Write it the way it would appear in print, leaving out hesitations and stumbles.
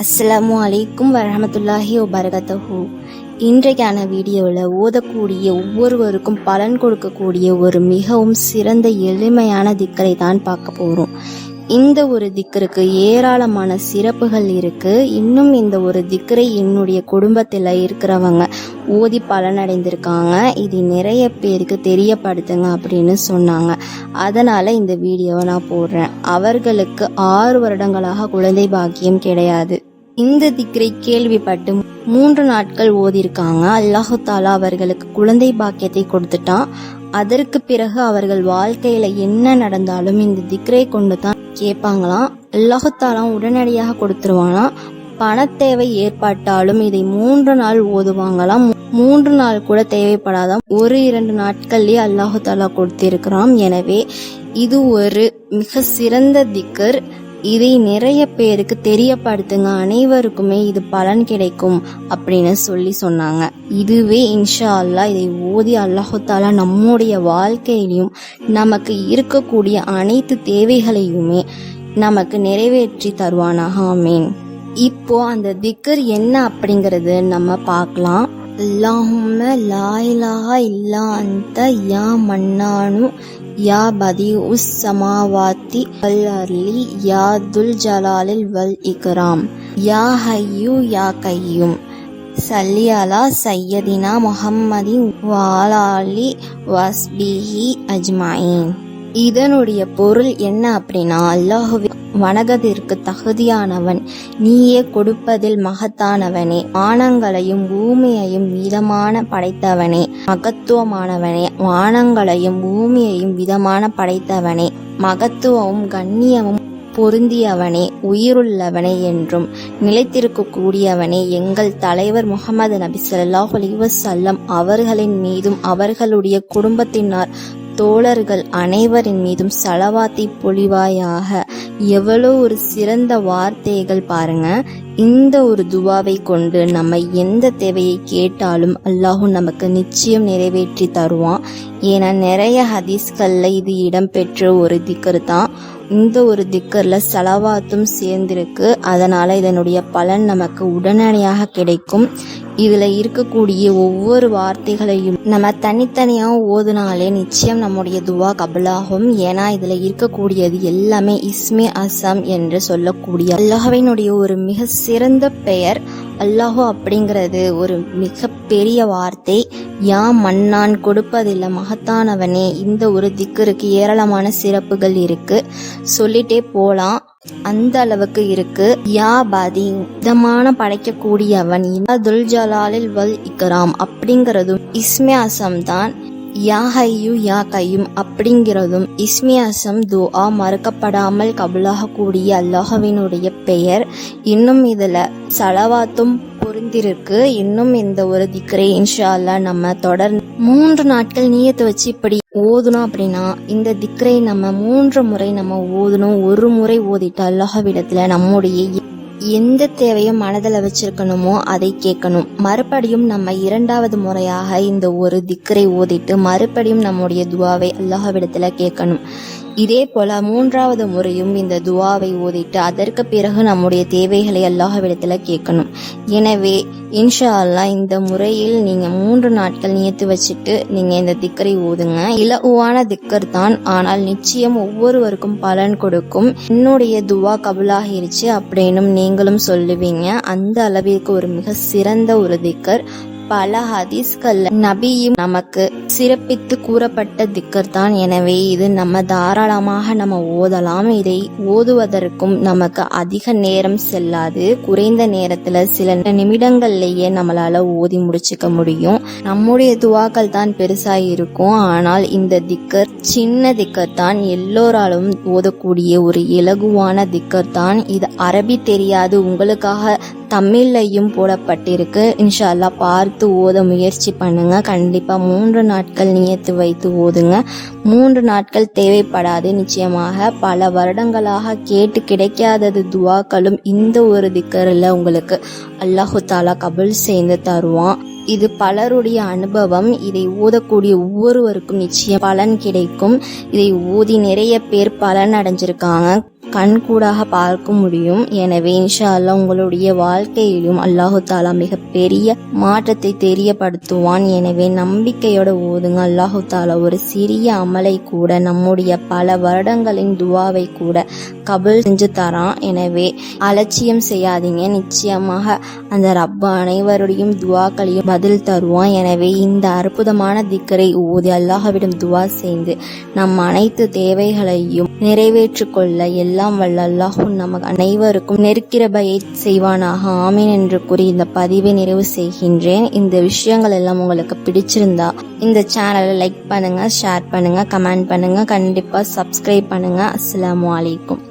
அஸ்ஸலாமு அலைக்கும் வரஹமத்துல்லாஹி வபரகாத்துஹு. இன்றைக்கான வீடியோவில் ஓதக்கூடிய ஒவ்வொருவருக்கும் பலன் கொடுக்கக்கூடிய ஒரு மிகவும் சிறந்த எளிமையான திக்கரை தான் பார்க்க போகிறோம். இந்த ஒரு திக்கருக்கு ஏராளமான சிறப்புகள் இருக்கு. இன்னும் இந்த ஒரு திக்கரை என்னுடைய குடும்பத்தில் இருக்கிறவங்க ஓதி பலனடைந்திருக்காங்க. இது நிறைய பேருக்கு தெரியப்படுத்துங்க அப்படின்னு சொன்னாங்க. அதனால இந்த வீடியோவை நான் போடுறேன். அவர்களுக்கு 6 வருடங்களாக குழந்தை பாக்கியம் கிடையாது. இந்த திக்கரை கேள்விப்பட்டு 3 நாட்கள் ஓதிருக்காங்க. அல்லாஹு தாலா அவர்களுக்கு குழந்தை பாக்கியத்தை கொடுத்துட்டான். அதற்கு பிறகு அவர்கள் வாழ்க்கையில என்ன நடந்தாலும் இந்த திக்கரை கொண்டு தான் கேட்பாங்களாம். அல்லாஹு தாலா உடனடியாக கொடுத்துருவானா. பண தேவை ஏற்பட்டாலும் இதை 3 நாள் ஓதுவாங்களாம். 3 நாள் கூட தேவைப்படாதாம். 1-2 நாட்கள்லயே அல்லாஹு தாலா கொடுத்திருக்கிறான். எனவே இது ஒரு மிக சிறந்த திக்கர். இதை நிறைய பேருக்கு தெரியப்படுத்துங்க, அனைவருக்குமே இது பலன் கிடைக்கும் அப்படின்னு சொன்னாங்க. இதுவே இன்ஷா அல்லாஹ் இதை ஓதி அல்லாஹு தாலா நம்முடைய வாழ்க்கையிலும் நமக்கு இருக்கக்கூடிய அனைத்து தேவைகளையுமே நமக்கு நிறைவேற்றி தருவானாக. ஆமீன். இப்போ அந்த திக்கர் என்ன அப்படிங்கறது நம்ம பார்க்கலாம். அல்லாஹும்ம லா இலாஹா இல்லா அன்த யா மன்னானு யா பதிஉஸ் ஸமாவாத்தி வல் அர்லி யா துல் ஜலாலில் வல் இக்ராம் யா ஹய்யு யா கய்யூம் ஸல்லி அலா சய்யதினா முஹம்மதின் வ அலா ஆலி வஸ்பிஹி அஜ்மஈன். இதனுடைய பொருள் என்ன அப்படின்னா, அல்லாஹுவே வணக்கத்திற்கு தகுதியானவன், நீயே கொடுப்பதில் மகத்தானவனே, வானங்களையும் பூமியையும் விதமான படைத்தவனே, மகத்துவமானவனே, வானங்களையும் பூமியையும் விதமான படைத்தவனே, மகத்துவமும் கண்ணியமும் பொருந்தியவனே, உயிருள்ளவனே என்றும் நிலைத்திருக்கக்கூடியவனே, எங்கள் தலைவர் முஹம்மது நபி ஸல்லல்லாஹு அலைஹி வஸல்லம் அவர்களின் மீதும் அவர்களுடைய குடும்பத்தினர் தோழர்கள் அனைவரின் மீதும் ஸலவாத்தை பொழிவாயாக. எவ்வளோ ஒரு சிறந்த வார்த்தைகள் பாருங்க. இந்த ஒரு துவாவை கொண்டு நம்ம எந்த தேவையை கேட்டாலும் அல்லாஹ் நமக்கு நிச்சயம் நிறைவேற்றி தருவான். ஏன்னா நிறைய ஹதீஸ்கள்ல இது இடம்பெற்ற ஒரு திக்கர் தான். இந்த ஒரு திக்கர்ல ஸலவாத்தும் சேர்ந்திருக்கு. அதனால இதனுடைய பலன் நமக்கு உடனடியாக கிடைக்கும். இதுல இருக்கக்கூடிய ஒவ்வொரு வார்த்தைகளையும் நம்ம தனித்தனியா ஓதுனாலே நிச்சயம் நம்முடைய துவா கபலாகும். ஏன்னா இதுல இருக்கக்கூடியது எல்லாமே இஸ்மே அஸம் என்று சொல்லக்கூடிய அல்லாஹ்வினுடைய ஒரு மிக சிறந்த பெயர். அல்லாஹு அப்படிங்கிறது ஒரு மிக பெரிய வார்த்தை. யா மன்னான் கொடுப்பதில்லை மகத்தானவனே. இந்த ஒரு திக்கருக்கு ஏராளமான சிறப்புகள் இருக்கு, சொல்லிட்டே போலாம். அந்த அளவுக்கு இருக்கு. யா பாதி இதமான படைக்கக்கூடியவன், துல் ஜலாலில் வல் இக்ராம் அப்படிங்கிறதும் இஸ்மே அஸம் தான். யா ஹய்யு யா கய்யூம் அப்படிங்கிறதும் இஸ்மே அஸம், துஆ மறுக்கப்படாமல் கபூலாக கூடிய அல்லாஹ்வினுடைய பெயர். இன்னும் இதுல ஸலவாத்தும் பொருந்திருக்கு. இன்னும் இந்த ஒரு திக்ரை இன்ஷா அல்லாஹ் நம்ம தொடர்ந்து 3 நாட்கள் நியத்து வச்சு இப்படி ஓதணும். அப்படின்னா இந்த திக்ரை நம்ம 3 முறை நம்ம ஓதணும். ஒரு முறை ஓதிட்டு அல்லாஹ்விடத்துல நம்முடைய எந்த தேவையும் மனதில் வச்சிருக்கணுமோ அதை கேட்கணும். மறுபடியும் நம்ம 2வது முறையாக இந்த ஒரு திக்கரை ஓதிட்டு மறுபடியும் நம்முடைய துவாவை அல்லாஹ்விடத்துல கேட்கணும். இதே போல 3வது முறையும் இந்த துவாவை ஓதிட்டு அதற்கு பிறகு நம்முடைய தேவைகளை அல்லாஹ்விடத்துல கேட்கணும். எனவே இன்ஷா அல்லாஹ் இந்த முறையில் நீங்க 3 நாட்கள் நியத்து வச்சுட்டு நீங்க இந்த திக்கரை ஓதுங்க. இலகுவான திக்கர் தான், ஆனால் நிச்சயம் ஒவ்வொருவருக்கும் பலன் கொடுக்கும். என்னுடைய துவா கபூலாகிருச்சு அப்படின்னு நீங்களும் சொல்லுவீங்க. அந்த அளவிற்கு ஒரு மிக சிறந்த ஒரு திக்கர். பல ஹதீஸ்கள்ல நபியும் நமக்கு சிறப்பித்து கூறப்பட்ட திக்கர் தான். எனவே இது நம்ம தாராளமாக நம்ம ஓதலாம். இதை ஓதுவதற்கும் நமக்கு அதிக நேரம் செல்லாது. குறைந்த நேரத்துல சில நிமிடங்கள்லயே நம்மளால ஓதி முடிச்சுக்க முடியும். நம்முடைய துவாக்கள் தான் பெருசா இருக்கும். ஆனால் இந்த திக்கர் சின்ன திக்கர் தான், எல்லோராலும் ஓதக்கூடிய ஒரு இலகுவான திக்கர் தான். இது அரபி தெரியாது, உங்களுக்காக தமிழ்லையும் போடப்பட்டிருக்கு. இன்ஷா அல்லாஹ் பார்த்து ஓத முயற்சி பண்ணுங்க. கண்டிப்பா 3 நாட்கள் நியத்து வைத்து ஓதுங்க. 3 நாட்கள் தேவைப்படாது. நிச்சயமாக பல வருடங்களாக கேட்டு கிடைக்காதது துவாக்களும் இந்த ஒரு திக்கரில் உங்களுக்கு அல்லாஹு தாலா கபூல் செய்து தருவான். இது பலருடைய அனுபவம். இதை ஓதக்கூடிய ஒவ்வொருவருக்கும் நிச்சயம் பலன் கிடைக்கும். இதை ஓதி நிறைய பேர் பலன் அடைஞ்சிருக்காங்க. கண்கூடாக பார்க்க முடியும். எனவே இன்ஷா அல்லாஹ் உங்களுடைய வாழ்க்கையிலும் அல்லாஹு தாலா மிகப்பெரிய மாற்றத்தை தெரியப்படுத்துவான். எனவே நம்பிக்கையோட ஓதுங்க. அல்லாஹு தாலா ஒரு சிறிய அமலை கூட, நம்முடைய பல வருடங்களின் துவாவை கூட கபுல் செஞ்சு தரான். எனவே அலட்சியம் செய்யாதீங்க. நிச்சயமாக அந்த ரப்ப அனைவருடையும் துவாக்களையும் பதில் தருவான். எனவே இந்த அற்புதமான திக்கரை ஓதி அல்லாஹ்விடம் துவா செய்து நம் அனைத்து தேவைகளையும் நிறைவேற்றிக் கொள்ள எல்லாம் வல்ல அல்லாஹ் நமக்கு அனைவருக்கும் நெருக்கிரபையை செய்வானாக. ஆமீன் என்று கூறி இந்த பதிவை நிறைவு செய்கின்றேன். இந்த விஷயங்கள் எல்லாம் உங்களுக்கு பிடிச்சிருந்தா இந்த சேனலை லைக் பண்ணுங்க, ஷேர் பண்ணுங்க, கமெண்ட் பண்ணுங்க, கண்டிப்பா சப்ஸ்கிரைப் பண்ணுங்க. அஸ்ஸலாமு அலைக்கும்.